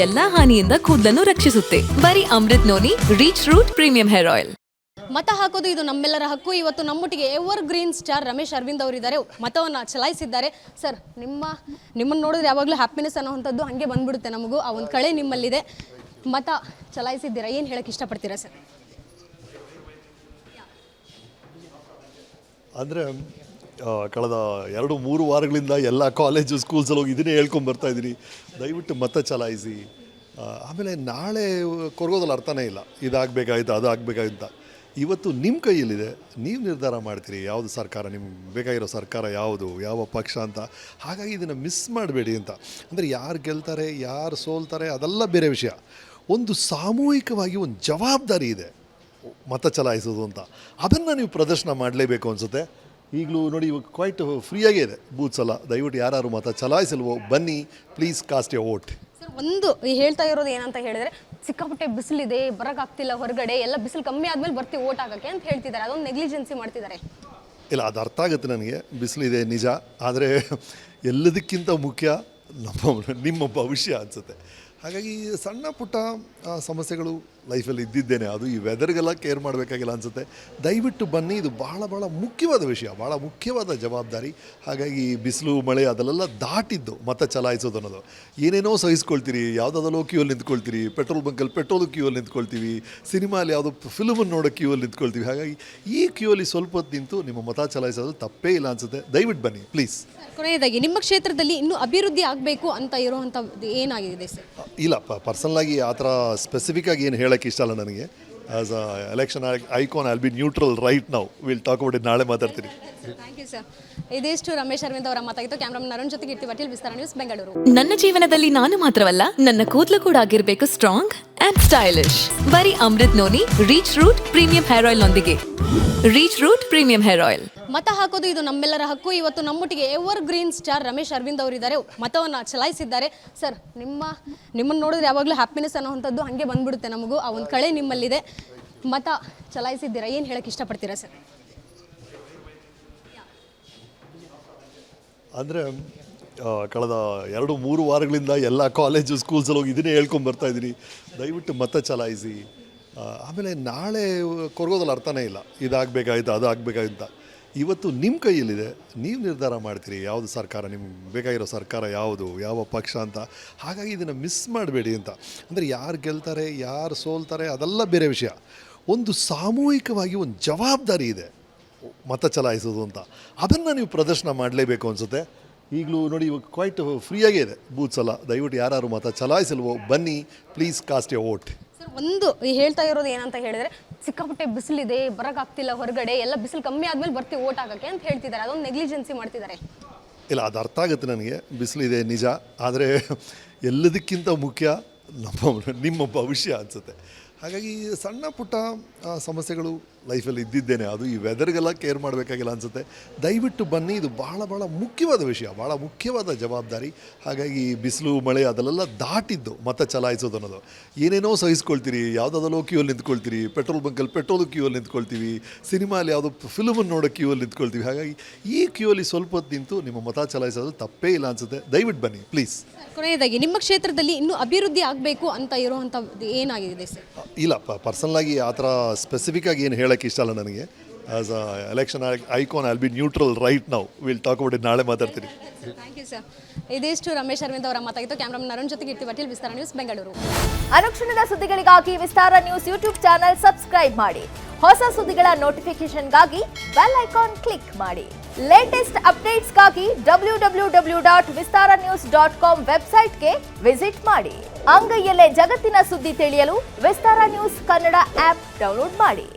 ಎಲ್ಲಾ ಹಾನಿಯಿಂದ ಕೂದಲನ್ನು ರಕ್ಷಿಸುತ್ತೆ. ಬರೀ Amrit noni reach root premium hair oil. ಮತ ಹಾಕೋದು ಇದು ನಮ್ಮೆಲ್ಲರ ಹಕ್ಕು. ಇವತ್ತು ನಮ್ಮೊಟ್ಟಿಗೆ evergreen star Ramesh Aravind ಅವರಿದ್ದಾರೆ. ಮತವನ್ನು ಚಲಾಯಿಸಿದ್ದಾರೆ. ಸರ್, ನಿಮ್ಮನ್ನು ನೋಡಿದ್ರೆ ಯಾವಾಗಲೂ ಹ್ಯಾಪಿನೆಸ್ ಅನ್ನೋವಂಥದ್ದು ಹಾಗೆ ಬಂದ್ಬಿಡುತ್ತೆ ನಮಗೂ. ಆ ಒಂದು ಕಳೆ ನಿಮ್ಮಲ್ಲಿದೆ. ಮತ ಚಲಾಯಿಸಿದ್ದೀರಾ, ಏನು ಹೇಳಕ್ಕೆ ಇಷ್ಟಪಡ್ತೀರಾ ಸರ್? ಅಂದರೆ ಕಳೆದ 2-3 ವಾರಗಳಿಂದ ಎಲ್ಲ ಕಾಲೇಜು ಸ್ಕೂಲ್ಸಲ್ಲಿ ಹೋಗಿ ಇದನ್ನೇ ಹೇಳ್ಕೊಂಡು ಬರ್ತಾಯಿದ್ದೀನಿ, ದಯವಿಟ್ಟು ಮತ ಚಲಾಯಿಸಿ. ಆಮೇಲೆ ನಾಳೆ ಕೊರಗೋದಲ್ಲಿ ಅರ್ಥನೇ ಇಲ್ಲ, ಇದಾಗಬೇಕಾಯ್ತು ಅದು ಆಗಬೇಕಾಗಿತ್ತು. ಇವತ್ತು ನಿಮ್ಮ ಕೈಯಲ್ಲಿದೆ, ನೀವು ನಿರ್ಧಾರ ಮಾಡ್ತೀರಿ ಯಾವುದು ಸರ್ಕಾರ ನಿಮ್ಗೆ ಬೇಕಾಗಿರೋ ಸರ್ಕಾರ ಯಾವುದು, ಯಾವ ಪಕ್ಷ ಅಂತ. ಹಾಗಾಗಿ ಇದನ್ನು ಮಿಸ್ ಮಾಡಬೇಡಿ ಅಂತ. ಅಂದರೆ ಯಾರು ಗೆಲ್ತಾರೆ ಯಾರು ಸೋಲ್ತಾರೆ ಅದೆಲ್ಲ ಬೇರೆ ವಿಷಯ. ಒಂದು ಸಾಮೂಹಿಕವಾಗಿ ಒಂದು ಜವಾಬ್ದಾರಿ ಇದೆ ಮತ ಚಲಾಯಿಸೋದು ಅಂತ. ಅದನ್ನು ನೀವು ಪ್ರದರ್ಶನ ಮಾಡಲೇಬೇಕು ಅನಿಸುತ್ತೆ. ಈಗಲೂ ನೋಡಿ, ಇವಾಗ ಕ್ವೈಟ್ ಫ್ರೀಯಾಗೇ ಇದೆ ಬೂತ್ಸ್ ಎಲ್ಲ. ದಯವಿಟ್ಟು ಯಾರು ಮತ ಚಲಾಯಿಸಲ್ವೋ ಬನ್ನಿ, please cost A vote. Sir, ಒಂದು ಹೇಳ್ತಾ ಇರೋದು ಏನಂತ ಹೇಳಿದ್ರೆ, ಸಿಕ್ಕಾಪಟ್ಟೆ ಬಿಸಿಲಿದೆ, ಬರೋಕ್ಕಾಗ್ತಿಲ್ಲ ಹೊರಗಡೆ, ಎಲ್ಲ ಬಿಸಿಲು ಕಮ್ಮಿ ಆದಮೇಲೆ ಬರ್ತೀವಿ ಓಟ್ ಹಾಕೋಕ್ಕೆ ಅಂತ ಹೇಳ್ತಿದ್ದಾರೆ. ಅದೊಂದು ನೆಗ್ಲಿಜೆನ್ಸಿ ಮಾಡ್ತಿದ್ದಾರೆ. ಇಲ್ಲ, ಅದು ಅರ್ಥ ಆಗುತ್ತೆ ನನಗೆ, ಬಿಸಿಲಿದೆ ನಿಜ. ಆದರೆ ಎಲ್ಲದಕ್ಕಿಂತ ಮುಖ್ಯ ನಿಮ್ಮ ಭವಿಷ್ಯ ಅನಿಸುತ್ತೆ. ಹಾಗಾಗಿ ಸಣ್ಣ ಪುಟ್ಟ ಸಮಸ್ಯೆಗಳು ಲೈಫಲ್ಲಿ ಇದ್ದಿದ್ದೇನೆ, ಅದು ಈ ವೆದರ್ಗೆಲ್ಲ ಕೇರ್ ಮಾಡಬೇಕಾಗಿಲ್ಲ ಅನಿಸುತ್ತೆ. ದಯವಿಟ್ಟು ಬನ್ನಿ, ಇದು ಭಾಳ ಮುಖ್ಯವಾದ ವಿಷಯ, ಭಾಳ ಮುಖ್ಯವಾದ ಜವಾಬ್ದಾರಿ. ಹಾಗಾಗಿ ಬಿಸಿಲು ಮಳೆ ಅದೆಲ್ಲ ದಾಟಿದ್ದು ಮತ ಚಲಾಯಿಸೋದು ಅನ್ನೋದು. ಏನೇನೋ ಸಹಿಸ್ಕೊಳ್ತೀರಿ, ಯಾವುದಾದ್ರೂ ಕ್ಯೂಯಲ್ಲಿ ನಿಂತ್ಕೊಳ್ತೀರಿ, ಪೆಟ್ರೋಲ್ ಬಂಕಲ್ಲಿ ಪೆಟ್ರೋಲ್ ಕ್ಯೂಯಲ್ಲಿ ನಿಂತ್ಕೊಳ್ತೀವಿ, ಸಿನಿಮಾಲಿ ಯಾವುದೋ ಫಿಲ್ಮನ್ನು ನೋಡೋ ಕ್ಯೂಯಲ್ಲಿ ನಿಂತ್ಕೊಳ್ತೀವಿ. ಹಾಗಾಗಿ ಈ ಕ್ಯೂಯಲ್ಲಿ ಸ್ವಲ್ಪ ಹೊತ್ತು ನಿಂತು ನಿಮ್ಮ ಮತ ಚಲಾಯಿಸೋದು ತಪ್ಪೇ ಇಲ್ಲ ಅನಿಸುತ್ತೆ. ದಯವಿಟ್ಟು ಬನ್ನಿ ಪ್ಲೀಸ್. ಕೊನೆಯದಾಗಿ, ನಿಮ್ಮ ಕ್ಷೇತ್ರದಲ್ಲಿ ಇನ್ನೂ ಅಭಿವೃದ್ಧಿ ಆಗಬೇಕು ಅಂತ ಇರುವಂಥದ್ದು ಏನಾಗಿದೆ ಸರ್? ಇಲ್ಲ, ಪರ್ಸನಲಾಗಿ ಆ ಥರ ಸ್ಪೆಸಿಫಿಕ್ಕಾಗಿ ಏನು ಹೇಳೋಕ್ಕೆ ಇಷ್ಟ ಅಲ್ಲ ನನಗೆ. As a election icon I will be neutral right now. Will talk about it, ನಾಳೆ ಮಾತಾಡ್ತೀನಿ. Thank you sir. ಇದಿಷ್ಟು ರಮೇಶ್ ಅರವಿಂದ್ ಅವರ ಮಾತಾಗಿತ್ತು. ಕ್ಯಾಮ್ರಾಮನ್ ಅರುಣ್ ಜೊತೆಗೆ ಇರ್ತೀವಿ. ಪಾಟೀಲ್, ವಿಸ್ತಾರ ನ್ಯೂಸ್, ಬೆಂಗಳೂರು. ನನ್ನ ಜೀವನದಲ್ಲಿ ನಾನು ಮಾತ್ರವಲ್ಲ, ನನ್ನ ಕೂದಲು ಕೂಡ ಆಗಿರಬೇಕು ಸ್ಟ್ರಾಂಗ್ ಅಂಡ್ ಸ್ಟೈಲಿಶ್. ಬರೀ Amrit noni reach root premium hair oil ನೊಂದಿಗೆ. Reach root premium hair oil. ಮತ ಹಾಕೋದು ಇದು ನಮ್ಮೆಲ್ಲರ ಹಕ್ಕು. ಇವತ್ತು ನಮ್ಮೊಟ್ಟಿಗೆ evergreen star Ramesh Aravind ಅವರಿದ್ದಾರೆ. ಮತವನ್ನು ಚಲಾಯಿಸಿದ್ದಾರೆ. ಸರ್, ನಿಮ್ಮನ್ನು ನೋಡಿದ್ರೆ ಯಾವಾಗಲೂ ಹ್ಯಾಪಿನೆಸ್ ಅನ್ನೋವಂಥದ್ದು ಹಾಗೆ ಬಂದ್ಬಿಡುತ್ತೆ ನಮಗೂ. ಆ ಒಂದು ಕಳೆ ನಿಮ್ಮಲ್ಲಿದೆ. ಮತ ಚಲಾಯಿಸಿದ್ದೀರಾ, ಏನು ಹೇಳಕ್ಕೆ ಇಷ್ಟಪಡ್ತೀರಾ ಸರ್? ಅಂದರೆ ಕಳೆದ 2-3 ವಾರಗಳಿಂದ ಎಲ್ಲ ಕಾಲೇಜು ಸ್ಕೂಲ್ಸಲ್ಲಿ ಹೋಗಿ ಇದನ್ನೇ ಹೇಳ್ಕೊಂಡು ಬರ್ತಾಯಿದ್ದೀನಿ, ದಯವಿಟ್ಟು ಮತ ಚಲಾಯಿಸಿ. ಆಮೇಲೆ ನಾಳೆ ಕೊರಗೋದಲ್ಲಿ ಅರ್ಥನೇ ಇಲ್ಲ, ಇದಾಗಬೇಕಾಯ್ತು ಅದು ಆಗಬೇಕಾಗಿತ್ತು. ಇವತ್ತು ನಿಮ್ಮ ಕೈಯಲ್ಲಿದೆ, ನೀವು ನಿರ್ಧಾರ ಮಾಡ್ತೀರಿ ಯಾವುದು ಸರ್ಕಾರ ನಿಮ್ಗೆ ಬೇಕಾಗಿರೋ ಸರ್ಕಾರ ಯಾವುದು, ಯಾವ ಪಕ್ಷ ಅಂತ. ಹಾಗಾಗಿ ಇದನ್ನು ಮಿಸ್ ಮಾಡಬೇಡಿ ಅಂತ. ಅಂದರೆ ಯಾರು ಗೆಲ್ತಾರೆ ಯಾರು ಸೋಲ್ತಾರೆ ಅದೆಲ್ಲ ಬೇರೆ ವಿಷಯ. ಒಂದು ಸಾಮೂಹಿಕವಾಗಿ ಒಂದು ಜವಾಬ್ದಾರಿ ಇದೆ ಮತ ಚಲಾಯಿಸೋದು ಅಂತ. ಅದನ್ನು ನೀವು ಪ್ರದರ್ಶನ ಮಾಡಲೇಬೇಕು ಅನಿಸುತ್ತೆ. ಈಗಲೂ ನೋಡಿ, ಇವಾಗ ಕ್ವೈಟ್ ಫ್ರೀಯಾಗೇ ಇದೆ ಬೂತ್ಸ್ ಎಲ್ಲ. ದಯವಿಟ್ಟು ಯಾರು ಮತ ಚಲಾಯಿಸಲ್ವೋ ಬನ್ನಿ, please cost A vote. Sir, ಒಂದು ಹೇಳ್ತಾ ಇರೋದು ಏನಂತ ಹೇಳಿದ್ರೆ, ಸಿಕ್ಕಾಪಟ್ಟೆ ಬಿಸಿಲಿದೆ, ಬರೋಕ್ಕಾಗ್ತಿಲ್ಲ ಹೊರಗಡೆ, ಎಲ್ಲ ಬಿಸಿಲು ಕಮ್ಮಿ ಆದಮೇಲೆ ಬರ್ತೀವಿ ಓಟ್ ಹಾಕೋಕ್ಕೆ ಅಂತ ಹೇಳ್ತಿದ್ದಾರೆ. ಅದೊಂದು ನೆಗ್ಲಿಜೆನ್ಸಿ ಮಾಡ್ತಿದ್ದಾರೆ. ಇಲ್ಲ, ಅದು ಅರ್ಥ ಆಗುತ್ತೆ ನನಗೆ, ಬಿಸಿಲಿದೆ ನಿಜ. ಆದರೆ ಎಲ್ಲದಕ್ಕಿಂತ ಮುಖ್ಯ ನಿಮ್ಮ ಭವಿಷ್ಯ ಅನಿಸುತ್ತೆ. ಹಾಗಾಗಿ ಸಣ್ಣ ಪುಟ್ಟ ಸಮಸ್ಯೆಗಳು ಲೈಫಲ್ಲಿ ಇದ್ದಿದ್ದೇನೆ, ಅದು ಈ ವೆದರ್ಗೆಲ್ಲ ಕೇರ್ ಮಾಡಬೇಕಾಗಿಲ್ಲ ಅನಿಸುತ್ತೆ. ದಯವಿಟ್ಟು ಬನ್ನಿ, ಇದು ಭಾಳ ಮುಖ್ಯವಾದ ವಿಷಯ, ಭಾಳ ಮುಖ್ಯವಾದ ಜವಾಬ್ದಾರಿ. ಹಾಗಾಗಿ ಬಿಸಿಲು ಮಳೆ ಅದೆಲ್ಲ ದಾಟಿದ್ದು ಮತ ಚಲಾಯಿಸೋದು ಅನ್ನೋದು. ಏನೇನೋ ಸಹಿಸ್ಕೊಳ್ತೀರಿ, ಯಾವುದಾದ್ರೂ ಕ್ಯೂಯಲ್ಲಿ ನಿಂತ್ಕೊಳ್ತೀರಿ, ಪೆಟ್ರೋಲ್ ಬಂಕಲ್ಲಿ ಪೆಟ್ರೋಲ್ ಕ್ಯೂಯಲ್ಲಿ ನಿಂತ್ಕೊಳ್ತೀವಿ, ಸಿನಿಮಾಲಿ ಯಾವುದೋ ಫಿಲ್ಮನ್ನು ನೋಡೋ ಕ್ಯೂಯಲ್ಲಿ ನಿಂತ್ಕೊಳ್ತೀವಿ. ಹಾಗಾಗಿ ಈ ಕ್ಯೂಯಲ್ಲಿ ಸ್ವಲ್ಪ ಹೊತ್ತು ನಿಂತು ನಿಮ್ಮ ಮತ ಚಲಾಯಿಸೋದು ತಪ್ಪೇ ಇಲ್ಲ ಅನಿಸುತ್ತೆ. ದಯವಿಟ್ಟು ಬನ್ನಿ ಪ್ಲೀಸ್. ಕೊನೆಯದಾಗಿ, ನಿಮ್ಮ ಕ್ಷೇತ್ರದಲ್ಲಿ ಇನ್ನೂ ಅಭಿವೃದ್ಧಿ ಆಗಬೇಕು ಅಂತ ಇರುವಂಥದ್ದು ಏನಾಗಿದೆ ಸರ್? ಇಲ್ಲ, ಪರ್ಸನಲಾಗಿ ಆ ಥರ ಸ್ಪೆಸಿಫಿಕ್ಕಾಗಿ ಏನು ಹೇಳೋಕ್ಕೆ ಇಷ್ಟ ಅಲ್ಲ ನನಗೆ. As a election icon I will be neutral right now. Will talk about it, ನಾಳೆ ಮಾತಾಡ್ತೀನಿ. Thank you sir. ಇದಿಷ್ಟು ರಮೇಶ್ ಅರವಿಂದ್ ಅವರ ಮಾತಾಗಿತ್ತು. ಕ್ಯಾಮ್ರಾಮನ್ ಅರುಣ್ ಜೊತೆಗೆ ಇರ್ತೀವಿ. ಪಾಟೀಲ್, ವಿಸ್ತಾರ ನ್ಯೂಸ್, ಬೆಂಗಳೂರು. ಅನುಕ್ಷಣದ ಸುದ್ದಿಗಳಿಗಾಗಿ Vistara news YouTube channel subscribe ಮಾಡಿ. ಹೊಸ ಸುದ್ದಿಗಳ ನೋಟಿಫಿಕೇಶನ್ಗಾಗಿ ಬೆಲ್ ಐಕಾನ್ ಕ್ಲಿಕ್ ಮಾಡಿ. ಲೇಟೆಸ್ಟ್ ಅಪ್ಡೇಟ್ಸ್ಗಾಗಿ www.vistaranews.com ವೆಬ್ಸೈಟ್ಗೆ ವಿಸಿಟ್ ಮಾಡಿ. ಅಂಗೈಯಲ್ಲೇ ಜಗತ್ತಿನ ಸುದ್ದಿ ತಿಳಿಯಲು Vistara news Kannada app download ಮಾಡಿ.